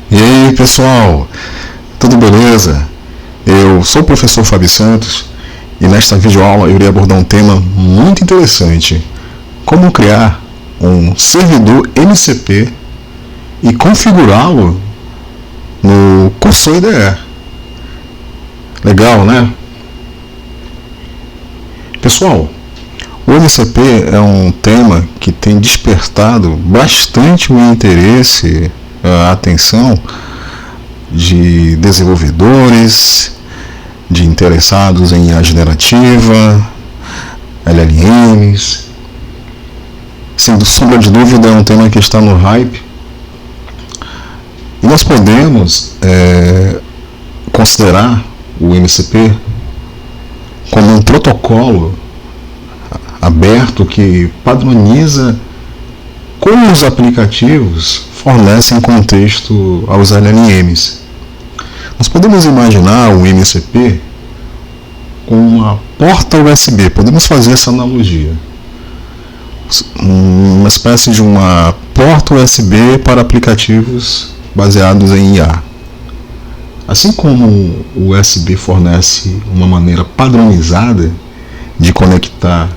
E aí, pessoal, tudo beleza? Eu sou o professor Fábio Santos e nesta videoaula eu irei abordar um tema muito interessante: como criar um servidor MCP e configurá-lo no Cursor IDE. Legal, né? Pessoal, o MCP é um tema que tem despertado bastante o interesse, a atenção de desenvolvedores, de interessados em IA generativa, LLMs. Sem sombra de dúvida, é um tema que está no hype. E nós podemos considerar o MCP como um protocolo aberto que padroniza como os aplicativos fornecem contexto aos LLMs. Nós podemos imaginar o MCP como uma porta USB, podemos fazer essa analogia. Uma espécie de uma porta USB para aplicativos baseados em IA. Assim como o USB fornece uma maneira padronizada de conectar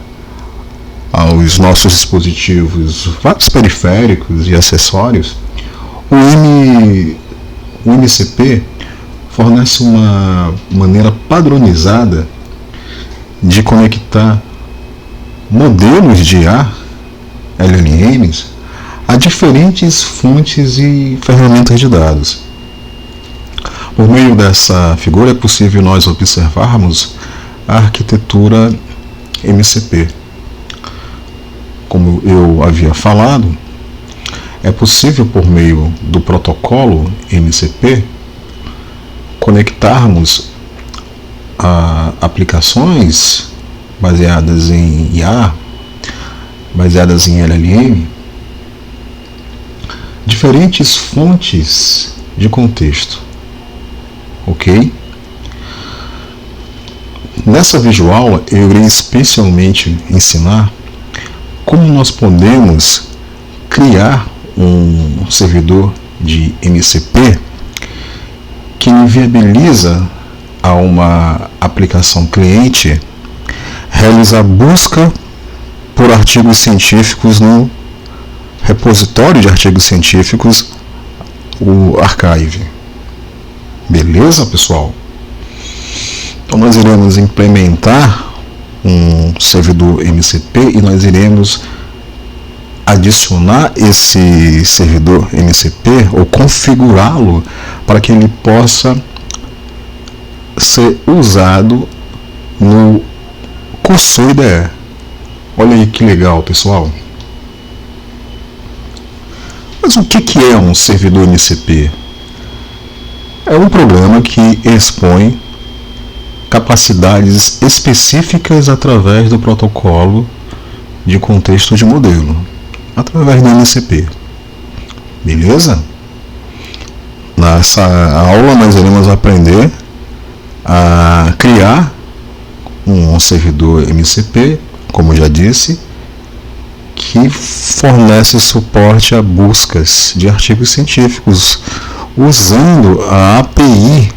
aos nossos dispositivos vários periféricos e acessórios, o MCP fornece uma maneira padronizada de conectar modelos de IA, LLMs, a diferentes fontes e ferramentas de dados. Por meio dessa figura é possível nós observarmos a arquitetura MCP. Como eu havia falado, é possível, por meio do protocolo MCP, conectarmos a aplicações baseadas em IA, baseadas em LLM, diferentes fontes de contexto. Ok? Nessa videoaula eu irei especialmente ensinar como nós podemos criar um servidor de MCP que inviabiliza a uma aplicação cliente realizar busca por artigos científicos no repositório de artigos científicos, o Archive. Beleza, pessoal? Então nós iremos implementar um servidor MCP e nós iremos adicionar esse servidor MCP ou configurá-lo para que ele possa ser usado no Cursor IDE. Olha aí que legal, pessoal. Mas o que é um servidor MCP? É um programa que expõe capacidades específicas através do protocolo de contexto de modelo, através do MCP. Beleza? Nessa aula nós iremos aprender a criar um servidor MCP, como já disse, que fornece suporte a buscas de artigos científicos usando a API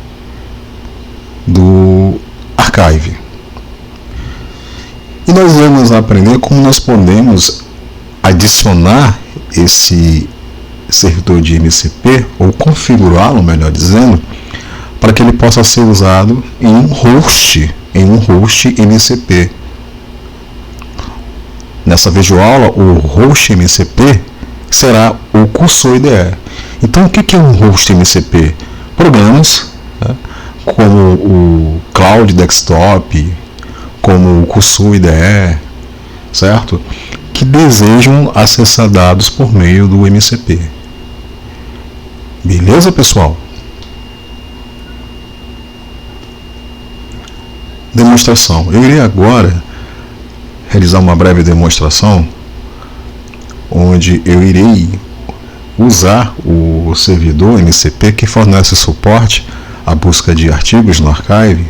do Archive. E nós vamos aprender como nós podemos adicionar esse servidor de MCP, ou configurá-lo, melhor dizendo, para que ele possa ser usado em um host MCP. Nessa videoaula, o host MCP será o Cursor IDE. Então, o que é um host MCP? Programas, né, como o Cloud Desktop, como o Cursor IDE, certo? Que desejam acessar dados por meio do MCP. Beleza, pessoal? Demonstração. Eu irei agora realizar uma breve demonstração onde eu irei usar o servidor MCP que fornece suporte à busca de artigos no Archive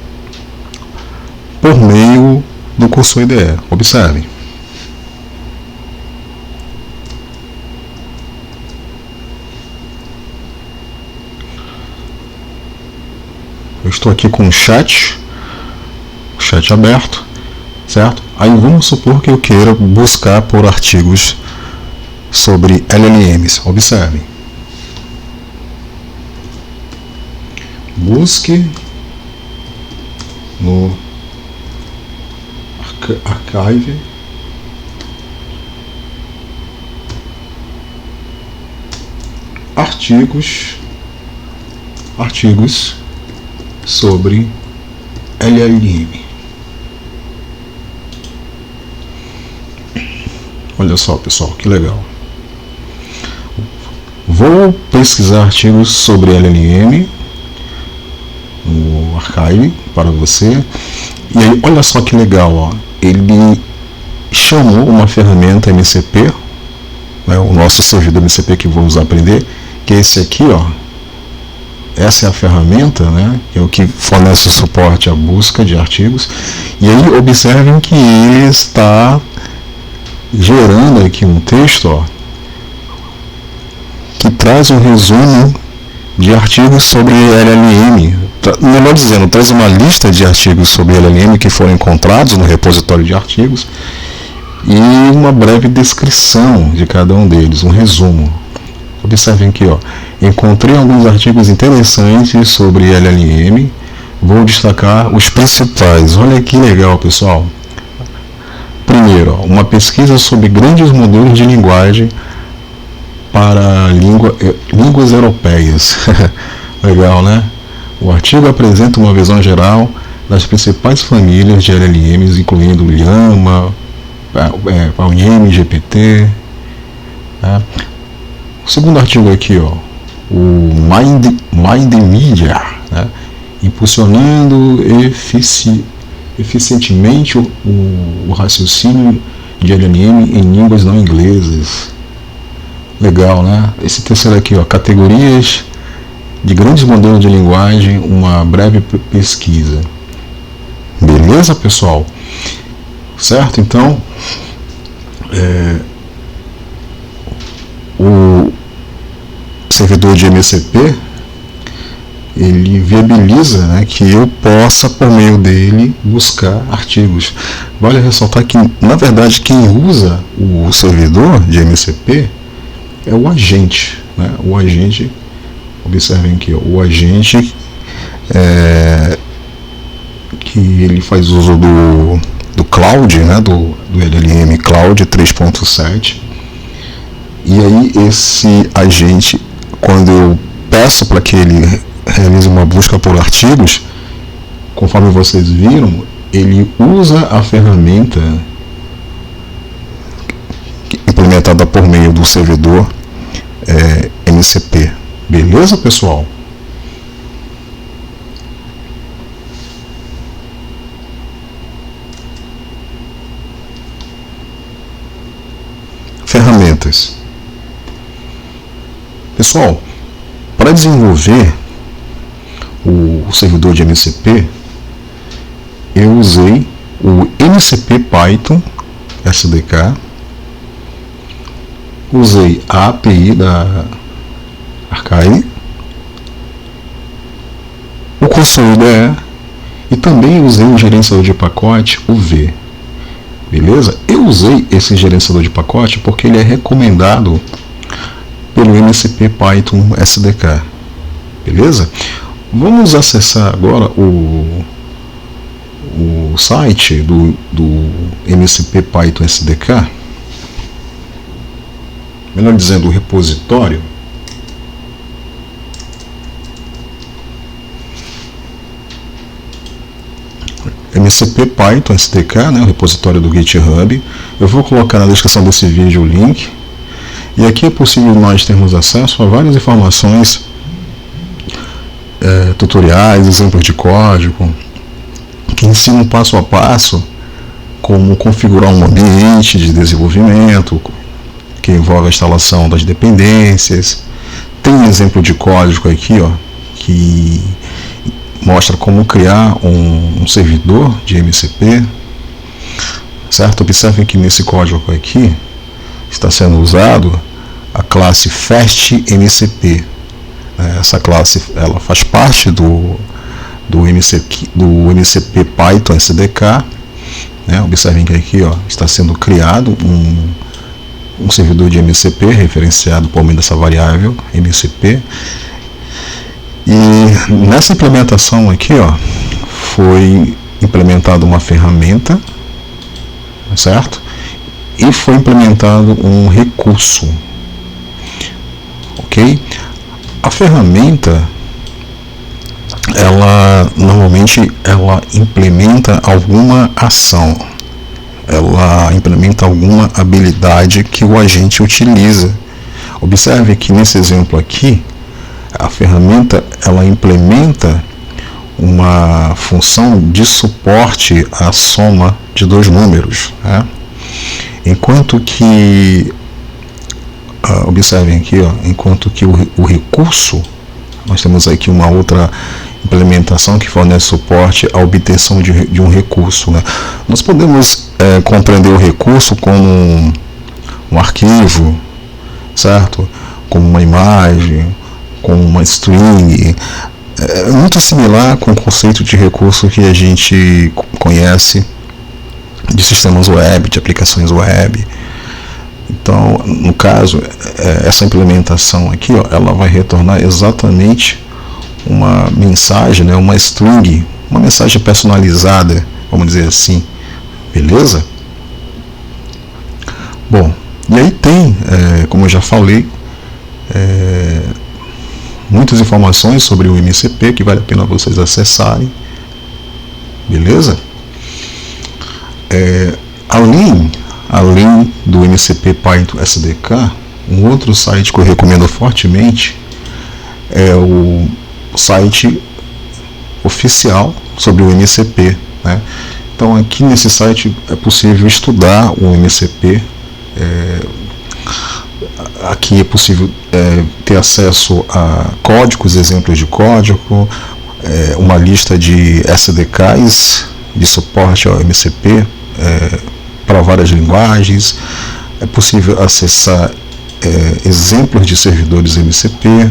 por meio do Cursor IDE. Observem. eu estou aqui com o chat aberto, certo? Aí vamos supor que eu queira buscar por artigos sobre LLMs. Observem. Busque no Archive artigos sobre LLM. Olha só, pessoal, que legal. Vou pesquisar artigos sobre LLM no Archive para você. E aí, olha só que legal, ó. Ele chamou uma ferramenta MCP, né, o nosso servidor MCP que vamos aprender, que é esse aqui, ó. Essa é a ferramenta, né, que é o que fornece o suporte à busca de artigos. E aí, observem que ele está gerando aqui um texto, ó, que traz um resumo de artigos sobre LLM. Melhor dizendo, traz uma lista de artigos sobre LLM que foram encontrados no repositório de artigos e uma breve descrição de cada um deles, um resumo. Observem aqui, ó. Encontrei alguns artigos interessantes sobre LLM. Vou destacar os principais. Olha que legal, pessoal. Primeiro, ó, uma pesquisa sobre grandes modelos de linguagem para línguas europeias. Legal, né? O artigo apresenta uma visão geral das principais famílias de LLMs, incluindo Llama, PaLM, GPT. Tá? O segundo artigo aqui, ó, o Mind Media, né? Impulsionando eficientemente o raciocínio de LLM em línguas não inglesas. Legal, né? Esse terceiro aqui, ó, categorias de grandes modelos de linguagem, uma breve pesquisa. Beleza, pessoal? Certo? Então, o servidor de MCP, ele viabiliza, né, que eu possa, por meio dele, buscar artigos. Vale ressaltar que, na verdade, quem usa o servidor de MCP é o agente, né? O agente, observem aqui, ó, o agente que ele faz uso do Cloud, né, do LLM Cloud 3.7. E aí esse agente, quando eu peço para que ele realize uma busca por artigos, conforme vocês viram, ele usa a ferramenta implementada por meio do servidor MCP. Beleza, pessoal? Ferramentas. Pessoal, para desenvolver o servidor de MCP, eu usei o MCP Python SDK, usei a API da Archive, o console IDE e também usei o gerenciador de pacote, o V. Beleza? Eu usei esse gerenciador de pacote porque ele é recomendado pelo MCP Python SDK. Beleza? Vamos acessar agora o site do MCP Python SDK, melhor dizendo, o repositório. MCP Python SDK, né, o repositório do GitHub. Eu vou colocar na descrição desse vídeo o link. E aqui é possível nós termos acesso a várias informações, tutoriais, exemplos de código, que ensinam passo a passo como configurar um ambiente de desenvolvimento, que envolve a instalação das dependências. Tem um exemplo de código aqui, ó, que mostra como criar um servidor de MCP, certo? Observem que nesse código aqui está sendo usado a classe FastMCP. Essa classe, ela faz parte do MCP Python SDK, né? Observem que aqui, ó, está sendo criado um servidor de MCP referenciado por meio dessa variável MCP. E nessa implementação aqui, ó, foi implementada uma ferramenta, certo? E foi implementado um recurso, ok? A ferramenta, ela normalmente implementa alguma ação, ela implementa alguma habilidade que o agente utiliza. Observe que nesse exemplo aqui, a ferramenta ela implementa uma função de suporte à soma de dois números, né? Enquanto que, observem aqui, ó, enquanto que o recurso, nós temos aqui uma outra implementação que fornece suporte à obtenção de um recurso, né? Nós podemos compreender o recurso como um arquivo, certo? Como uma imagem, como uma string. É muito similar com o conceito de recurso que a gente conhece de sistemas web, de aplicações web. Então, no caso, essa implementação aqui, ó, ela vai retornar exatamente uma mensagem, né, uma string, uma mensagem personalizada, vamos dizer assim, beleza? Bom, e aí tem, como eu já falei, muitas informações sobre o MCP que vale a pena vocês acessarem, beleza? Além do MCP Python SDK, um outro site que eu recomendo fortemente é o site oficial sobre o MCP, né? Então aqui nesse site é possível estudar o MCP, aqui é possível ter acesso a códigos, exemplos de código, uma lista de SDKs de suporte ao MCP para várias linguagens. É possível acessar exemplos de servidores MCP.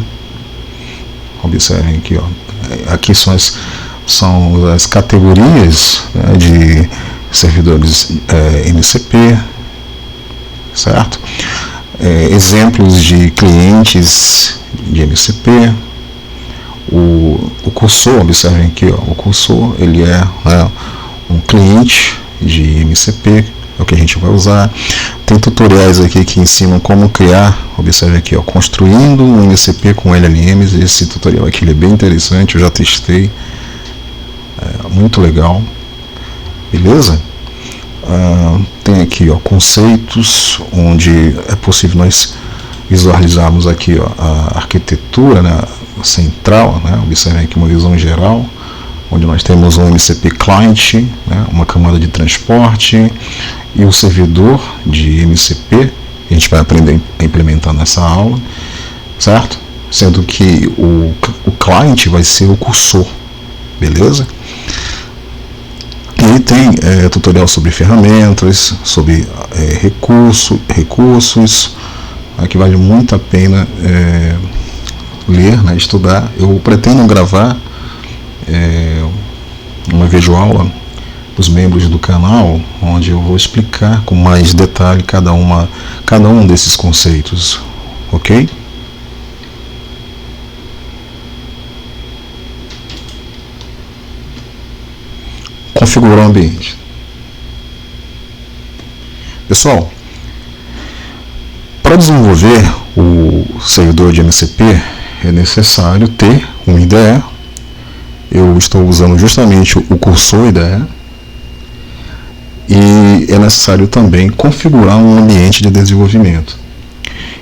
Observem aqui, ó, aqui são as categorias, né, de servidores MCP, certo? Exemplos de clientes de MCP. O cursor, observem aqui, ó, o cursor ele é um cliente de MCP, é o que a gente vai usar. Tem tutoriais aqui que ensinam como criar, observe aqui, ó, construindo um MCP com LLMs. Esse tutorial aqui ele é bem interessante, eu já testei, muito legal, beleza? Tem aqui, ó, conceitos, onde é possível nós visualizarmos aqui, ó, a arquitetura, né, central, né? Observem aqui uma visão geral, onde nós temos um MCP client, né, uma camada de transporte e o servidor de MCP, que a gente vai aprender a implementar nessa aula, certo? Sendo que o client vai ser o cursor, beleza? E aí tem tutorial sobre ferramentas, sobre recursos, que vale muito a pena ler, né, estudar. Eu pretendo gravar uma videoaula para os membros do canal, onde eu vou explicar com mais detalhe cada um desses conceitos, ok? Configurar o ambiente. Pessoal, para desenvolver o servidor de MCP é necessário ter um IDE. Eu estou usando justamente o cursor IDE. E é necessário também configurar um ambiente de desenvolvimento.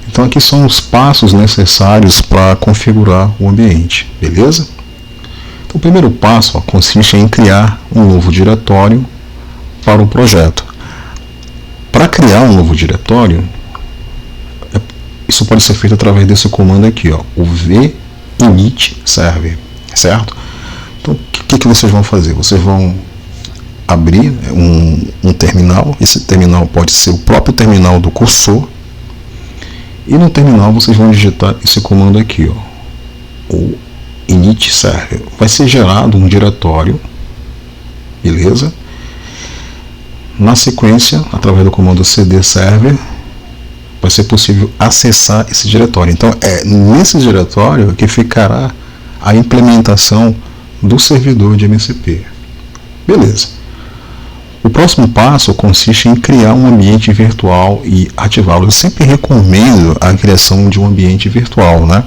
Então aqui são os passos necessários para configurar o ambiente, beleza? Então, o primeiro passo consiste em criar um novo diretório para o projeto. Para criar um novo diretório, isso pode ser feito através desse comando aqui, ó, o vinit server, certo? Então, o que vocês vão fazer? Vocês vão abrir um terminal. Esse terminal pode ser o próprio terminal do cursor, e no terminal vocês vão digitar esse comando aqui, ó, o init Create Server. Vai ser gerado um diretório, beleza? Na sequência, através do comando cd server, vai ser possível acessar esse diretório. Então é nesse diretório que ficará a implementação do servidor de MCP. Beleza. O próximo passo consiste em criar um ambiente virtual e ativá-lo. Eu sempre recomendo a criação de um ambiente virtual, né?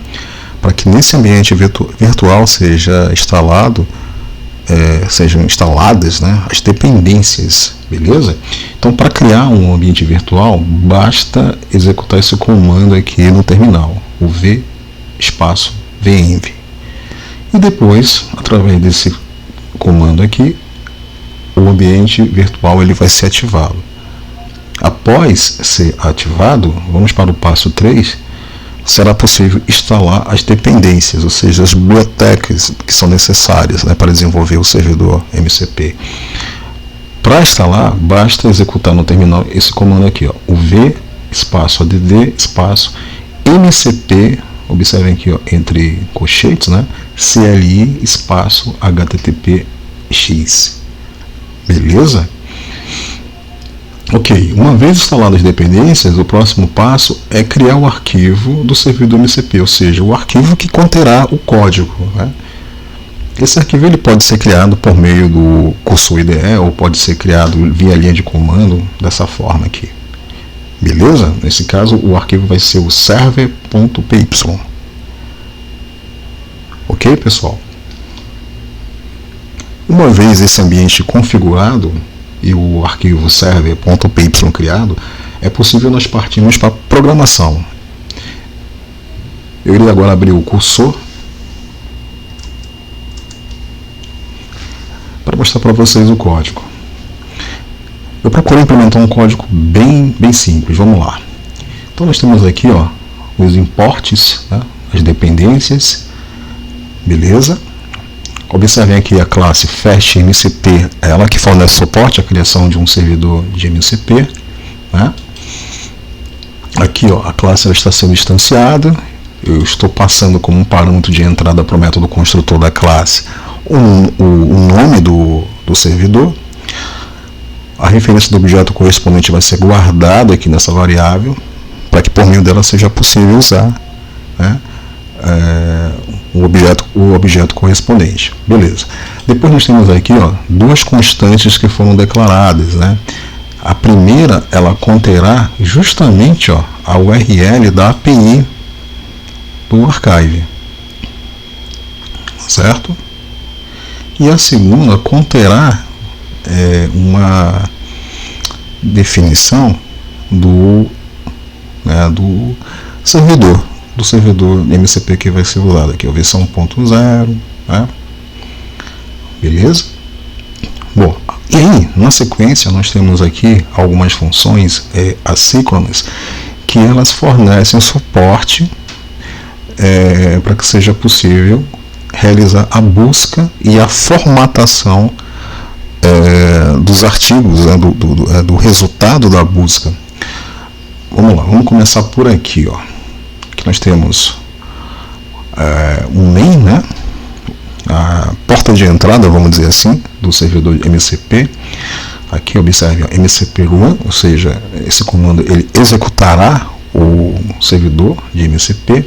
Para que nesse ambiente virtual sejam instaladas, né, as dependências, beleza? Então, para criar um ambiente virtual, basta executar esse comando aqui no terminal, o v espaço venv. E depois, através desse comando aqui, o ambiente virtual ele vai ser ativado. Após ser ativado, vamos para o passo 3, será possível instalar as dependências, ou seja, as bibliotecas que são necessárias, né, para desenvolver o servidor MCP. Para instalar, basta executar no terminal esse comando aqui, ó, o v espaço add espaço mcp, observem aqui, ó, entre colchetes, né, cli espaço httpx. Beleza? Ok, uma vez instaladas as dependências, o próximo passo é criar o arquivo do servidor MCP, ou seja, o arquivo que conterá o código, né? Esse arquivo ele pode ser criado por meio do cursor IDE ou pode ser criado via linha de comando, dessa forma aqui. Beleza? Nesse caso, o arquivo vai ser o server.py. Ok, pessoal? Uma vez esse ambiente configurado e o arquivo server.py criado, é possível nós partirmos para a programação. Eu irei agora abrir o cursor para mostrar para vocês o código. Eu procurei implementar um código bem simples. Vamos lá. Então nós temos aqui, ó, os imports, né, as dependências, beleza? Observem aqui a classe FastMCP, ela que fornece suporte à criação de um servidor de MCP, né? Aqui, ó, a classe ela está sendo instanciada. Eu estou passando como um parâmetro de entrada para o método construtor da classe o nome do servidor. A referência do objeto correspondente vai ser guardada aqui nessa variável, para que por meio dela seja possível usar, né, o objeto correspondente. Beleza. Depois nós temos aqui, ó, duas constantes que foram declaradas, né? A primeira, ela conterá justamente, ó, a URL da API do archive, certo? E a segunda conterá uma definição do servidor MCP que vai ser usado aqui, a versão 1.0, né? Beleza? Bom, e aí, na sequência, nós temos aqui algumas funções assíncronas que elas fornecem suporte para que seja possível realizar a busca e a formatação dos artigos, né, do resultado da busca. Vamos lá, vamos começar por aqui, ó. Aqui nós temos um main, né? A porta de entrada, vamos dizer assim, do servidor MCP. Aqui observe, ó, MCP run, ou seja, esse comando ele executará o servidor de MCP.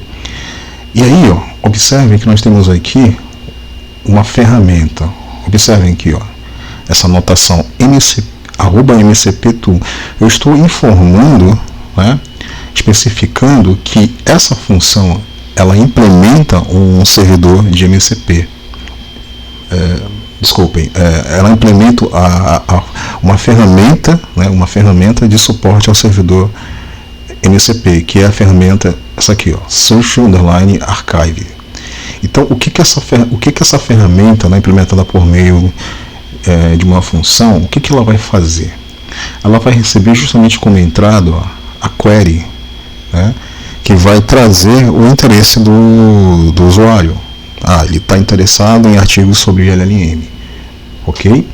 E aí, ó, observem que nós temos aqui uma ferramenta. Observem aqui, ó, essa anotação @mcptool. Eu estou informando, né, especificando que essa função ela implementa um servidor de MCP. Ela implementa uma ferramenta, né, uma ferramenta de suporte ao servidor MCP, que é a ferramenta essa aqui, ó, Social Underline Archive. Então, o que essa ferramenta, né, implementada por meio de uma função, o que ela vai fazer? Ela vai receber justamente como entrada, ó, a query, né, que vai trazer o interesse do usuário. Ele está interessado em artigos sobre LLM, ok?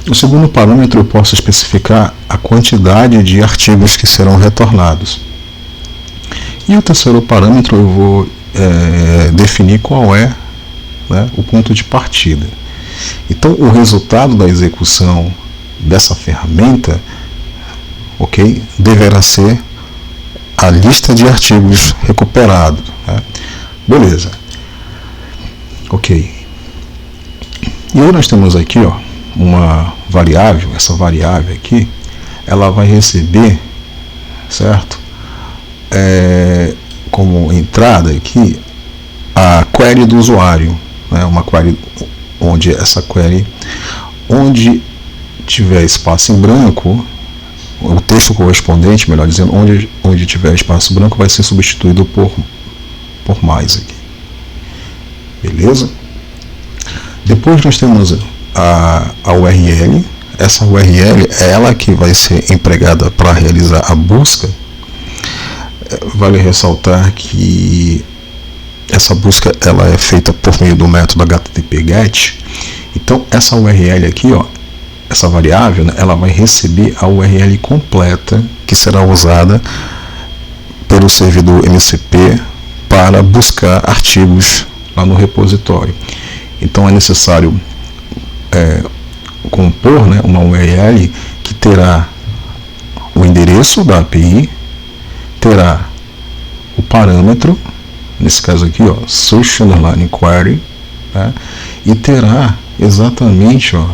No segundo parâmetro eu posso especificar a quantidade de artigos que serão retornados. E o terceiro parâmetro eu vou definir qual é né, o ponto de partida. Então, o resultado da execução dessa ferramenta, ok, deverá ser a lista de artigos recuperados, né? Beleza. Ok. E aí nós temos aqui, ó, uma variável. Essa variável aqui, ela vai receber, certo? Como entrada aqui, a query do usuário, né? Uma query onde essa query, onde tiver espaço em branco, o texto correspondente, melhor dizendo, onde tiver espaço branco vai ser substituído por mais aqui. Beleza? Depois nós temos a URL. Essa URL é ela que vai ser empregada para realizar a busca. Vale ressaltar que essa busca ela é feita por meio do método HTTP-GET. Então essa URL aqui, ó, essa variável, né, ela vai receber a URL completa que será usada pelo servidor MCP para buscar artigos lá no repositório. Então é necessário compor, né, uma URL que terá o endereço da API, terá o parâmetro, nesse caso aqui, ó, search underline query, né, e terá exatamente, ó,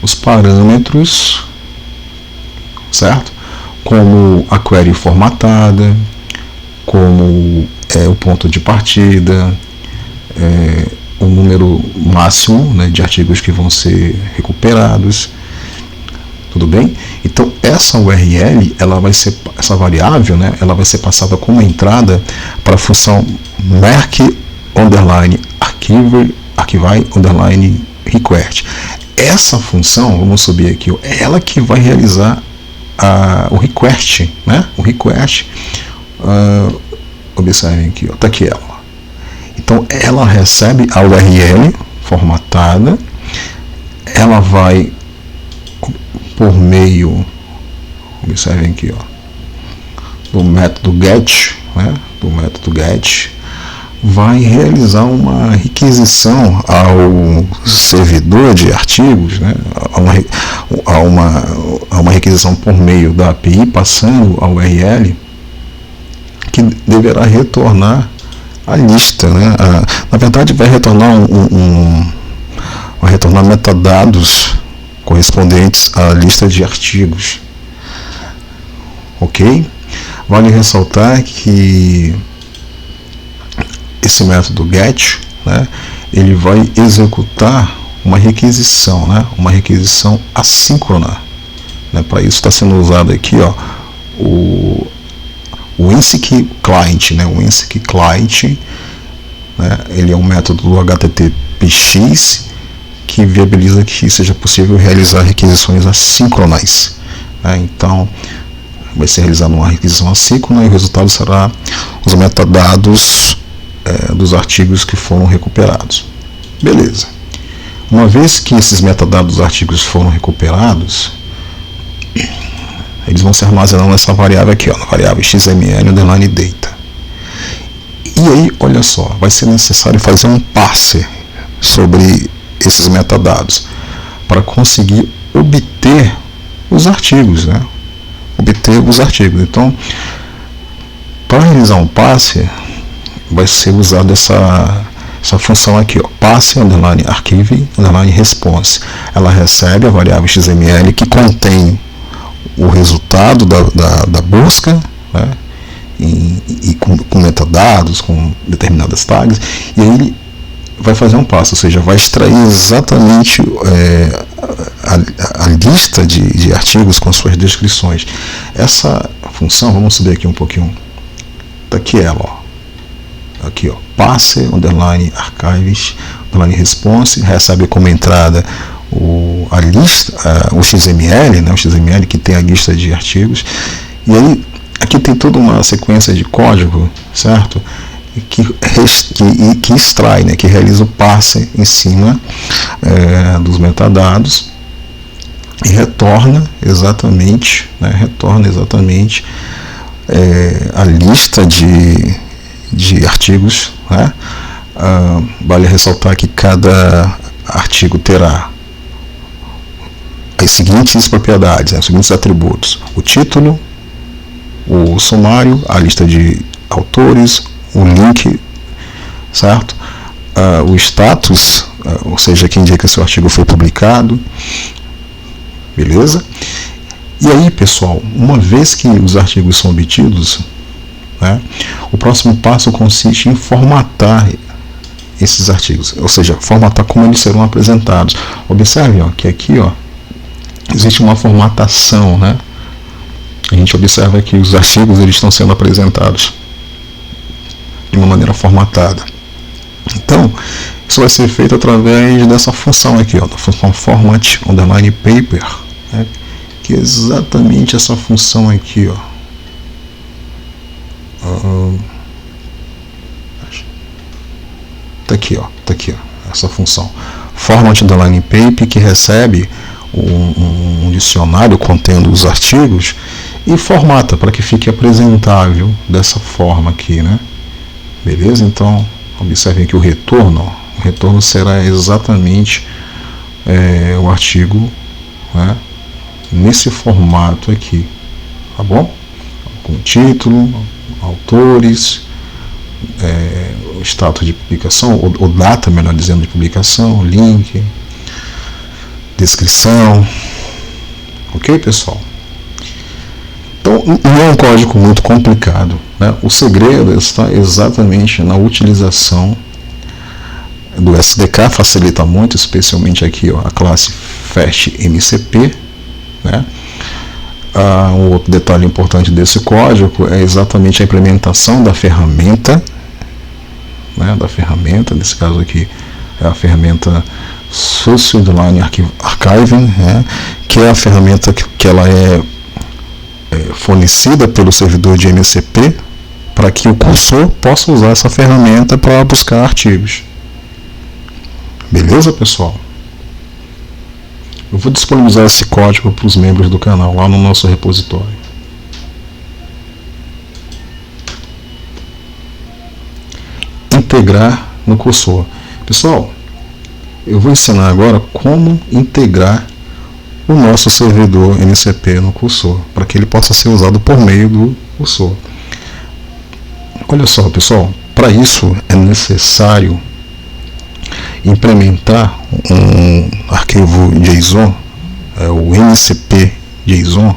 os parâmetros, certo? Como a query formatada, como o ponto de partida, o número máximo, né, de artigos que vão ser recuperados, tudo bem? Então essa URL, essa variável, né, ela vai ser passada como entrada para a função merge underline archive underline request. Essa função, vamos subir aqui, é ela que vai realizar o request, né? O request, observem aqui, ó, tá aqui ela. Então ela recebe a URL formatada, ela vai por meio, observem aqui, ó, do método get, né? Do método get, vai realizar uma requisição ao servidor de artigos, né, a uma requisição por meio da API, passando a URL, que deverá retornar a lista, né? Na verdade, vai retornar vai retornar metadados correspondentes à lista de artigos. Ok? Vale ressaltar que esse método get, né, ele vai executar uma requisição, né, uma requisição assíncrona, né. Para isso está sendo usado aqui, ó, o INSIC Client, né, o INSIC Client, né, ele é um método do HTTPX que viabiliza que seja possível realizar requisições assíncronas, né. Então vai ser realizada uma requisição assíncrona e o resultado será os metadados dos artigos que foram recuperados. Beleza. Uma vez que esses metadados dos artigos foram recuperados, eles vão ser armazenados nessa variável aqui, ó, na variável XML underline data. E aí, olha só, vai ser necessário fazer um parser sobre esses metadados para conseguir obter os artigos, né? Obter os artigos. Então, para realizar um parser, vai ser usada essa função aqui, ó, passe underline archive underline response. Ela recebe a variável XML que contém o resultado da busca, né, e com metadados, com determinadas tags, e aí ele vai fazer um passo, ou seja, vai extrair exatamente a lista de artigos com suas descrições. Essa função, vamos subir aqui um pouquinho, tá aqui ela, ó. Aqui, ó, passe underline archives underline response, recebe como entrada a lista, o XML, né, o XML que tem a lista de artigos, e aí aqui tem toda uma sequência de código, certo, que extrai, né, que realiza o parse em cima dos metadados e retorna exatamente, né, a lista de artigos, né, vale ressaltar que cada artigo terá as seguintes propriedades, os seguintes atributos: o título, o sumário, a lista de autores, o link, certo? O status, ou seja, quem indica que seu artigo foi publicado, beleza? E aí, pessoal, uma vez que os artigos são obtidos, né, o próximo passo consiste em formatar esses artigos, ou seja, formatar como eles serão apresentados. Observe, ó, que aqui, ó, existe uma formatação, né? A gente observa que os artigos eles estão sendo apresentados de uma maneira formatada. Então, isso vai ser feito através dessa função aqui, ó, da função format underline paper, né? Que é exatamente essa função aqui, ó. Tá aqui, ó, essa função format underline paper, que recebe um dicionário contendo os artigos e formata para que fique apresentável dessa forma aqui, né? Beleza? Então, observem que o retorno será exatamente o artigo, né, nesse formato aqui, tá bom? Com título, autores, o status de publicação, ou data, melhor dizendo, de publicação, link, descrição. Ok, pessoal? Então, não é um código muito complicado, né? O segredo está exatamente na utilização do SDK, facilita muito, especialmente aqui, ó, a classe FastMCP, né? Um outro detalhe importante desse código é exatamente a implementação da ferramenta, né? Nesse caso aqui é a ferramenta Source Inline Archiving, né? Que é a ferramenta que ela é fornecida pelo servidor de MCP para que o cursor possa usar essa ferramenta para buscar artigos. Beleza, pessoal? Eu vou disponibilizar esse código para os membros do canal lá no nosso repositório. Integrar no cursor. Pessoal, eu vou ensinar agora como integrar o nosso servidor MCP no cursor, para que ele possa ser usado por meio do cursor. Olha só, pessoal, para isso é necessário implementar um arquivo JSON, o MCP JSON,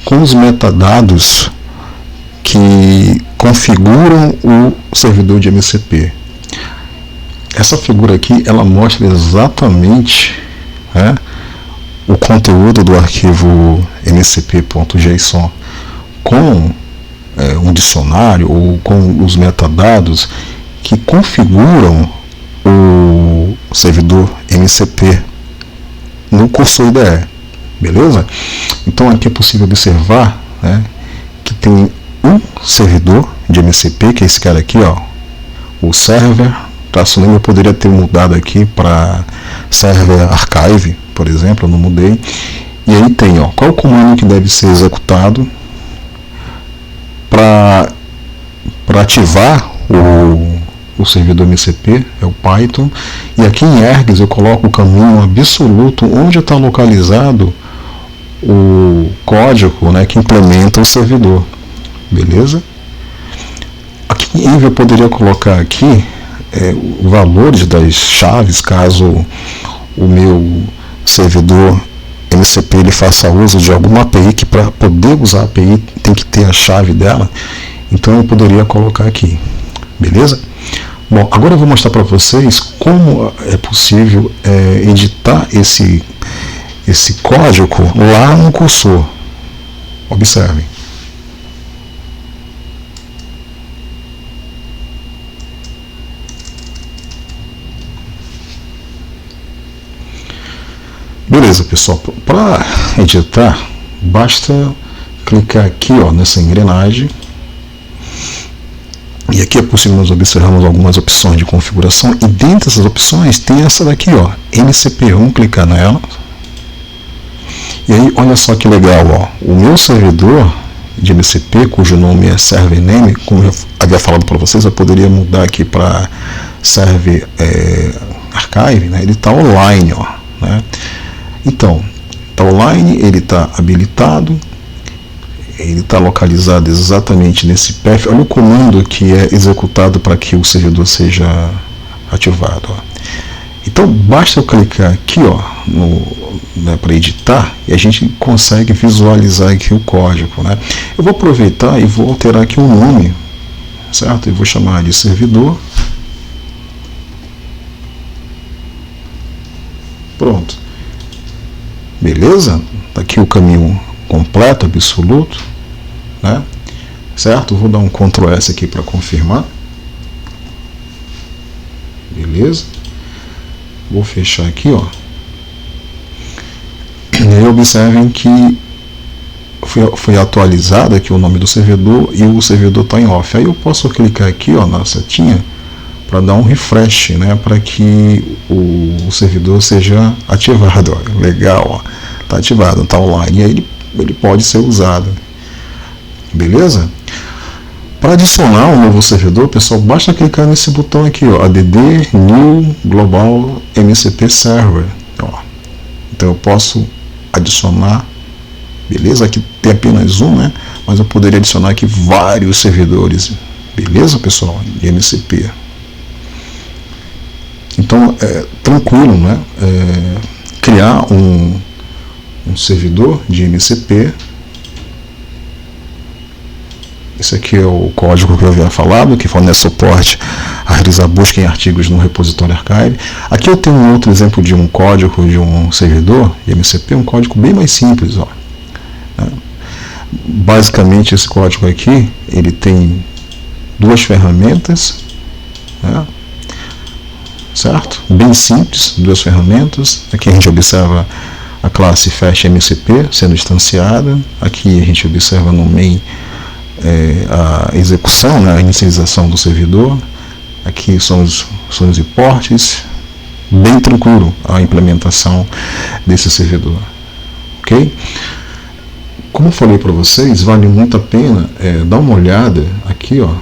com os metadados que configuram o servidor de MCP. Essa figura aqui, ela mostra exatamente, né, o conteúdo do arquivo mcp.json com um dicionário ou com os metadados que configuram o servidor MCP no cursor IDE, beleza? Então aqui é possível observar, né, que tem um servidor de MCP, que é esse cara aqui, ó, o server, eu poderia ter mudado aqui para server archive, por exemplo, eu não mudei. E aí tem, ó, qual o comando que deve ser executado para ativar o servidor MCP, é o Python. E aqui em ergs eu coloco o caminho absoluto onde está localizado o código, né, que implementa o servidor, beleza? Aqui em env eu poderia colocar aqui valores das chaves, caso o meu servidor MCP ele faça uso de alguma API, que para poder usar a API tem que ter a chave dela. Então eu poderia colocar aqui, beleza? Bom, agora eu vou mostrar para vocês como é possível editar esse código lá no cursor. Observem. Beleza, pessoal, para editar basta clicar aqui, ó, nessa engrenagem, e aqui é possível nós observarmos algumas opções de configuração, e dentre essas opções tem essa daqui, ó, MCP. Vamos clicar nela, e aí olha só que legal, ó, o meu servidor de MCP, cujo nome é server name, como eu havia falado para vocês, eu poderia mudar aqui para Server Archive, né, ele está online, ó, né? Então, está online, ele está habilitado, ele está localizado exatamente nesse path. Olha o comando que é executado para que o servidor seja ativado, ó. Então basta eu clicar aqui, ó, né, para editar, e a gente consegue visualizar aqui o código, né? Eu vou aproveitar e vou alterar aqui o nome, certo? Eu vou chamar de servidor. Pronto. Beleza? Tá aqui o caminho completo, absoluto, né? Certo? Vou dar um Ctrl S aqui para confirmar. Beleza? Vou fechar aqui, ó. E observem que foi atualizado aqui o nome do servidor e o servidor está em off. Aí eu posso clicar aqui, ó, na setinha para dar um refresh, né, para que o servidor seja ativado. Ó. Legal, ó. Tá ativado, tá online, e aí ele pode ser usado. Beleza? Para adicionar um novo servidor, pessoal, basta clicar nesse botão aqui, ó, add new global MCP server. Ó. Então eu posso adicionar, beleza? Aqui tem apenas um, né? Mas eu poderia adicionar aqui vários servidores, beleza, pessoal? De MCP. Então é tranquilo, né? Criar um servidor de MCP. Esse aqui é o código que eu havia falado, que fornece suporte a realizar busca em artigos no repositório Archive. Aqui eu tenho um outro exemplo de um código de um servidor de MCP, um código bem mais simples, ó. Basicamente esse código aqui, ele tem duas ferramentas, né? Certo? Bem simples, duas ferramentas. Aqui a gente observa a classe FastMCP sendo instanciada. Aqui a gente observa no main a execução, né, a inicialização do servidor. Aqui são os reportes. Bem tranquilo a implementação desse servidor, ok? Como eu falei para vocês, vale muito a pena dar uma olhada aqui, ó,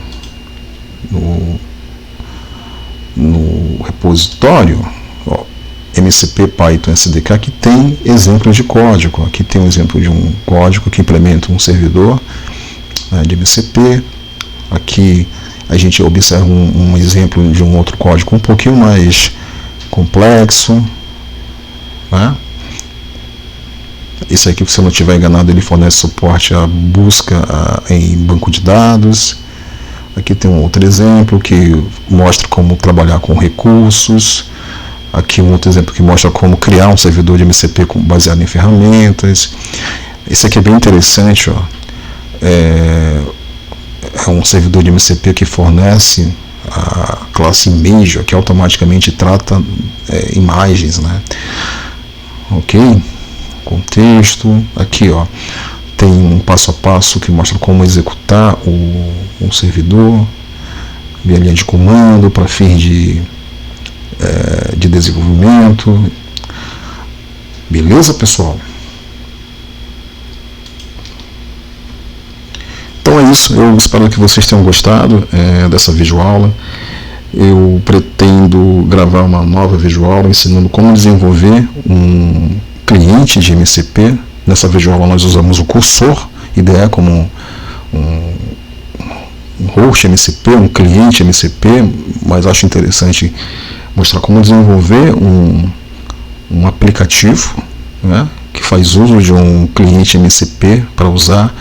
no repositório, ó, MCP Python SDK, que tem exemplos de código. Aqui tem um exemplo de um código que implementa um servidor de MCP. Aqui a gente observa um exemplo de um outro código um pouquinho mais complexo, né? Esse aqui, se eu não estiver enganado, ele fornece suporte à busca em banco de dados. Aqui tem um outro exemplo que mostra como trabalhar com recursos. Aqui um outro exemplo que mostra como criar um servidor de MCP baseado em ferramentas. Esse aqui é bem interessante, ó. É um servidor de MCP que fornece a classe Image, que automaticamente trata imagens, né? Ok? Contexto. Aqui, ó, tem um passo a passo que mostra como executar um servidor, via linha de comando para fins de desenvolvimento. Beleza, pessoal? Então é isso, eu espero que vocês tenham gostado dessa videoaula. Eu pretendo gravar uma nova videoaula ensinando como desenvolver um cliente de MCP. Nessa videoaula nós usamos o cursor IDE como um host MCP, um cliente MCP, mas acho interessante mostrar como desenvolver um aplicativo, né, que faz uso de um cliente MCP para usar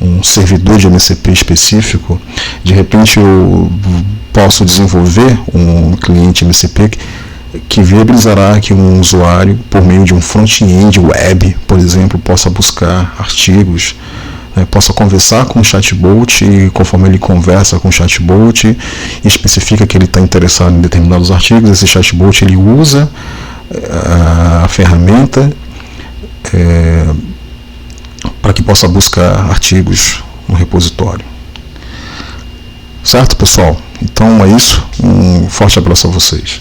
um servidor de MCP específico. De repente eu posso desenvolver um cliente MCP que viabilizará que um usuário, por meio de um front-end web, por exemplo, possa buscar artigos, possa conversar com o chatbot, e conforme ele conversa com o chatbot e especifica que ele está interessado em determinados artigos, esse chatbot ele usa a ferramenta para que possa buscar artigos no repositório. Certo, pessoal? Então é isso. Um forte abraço a vocês.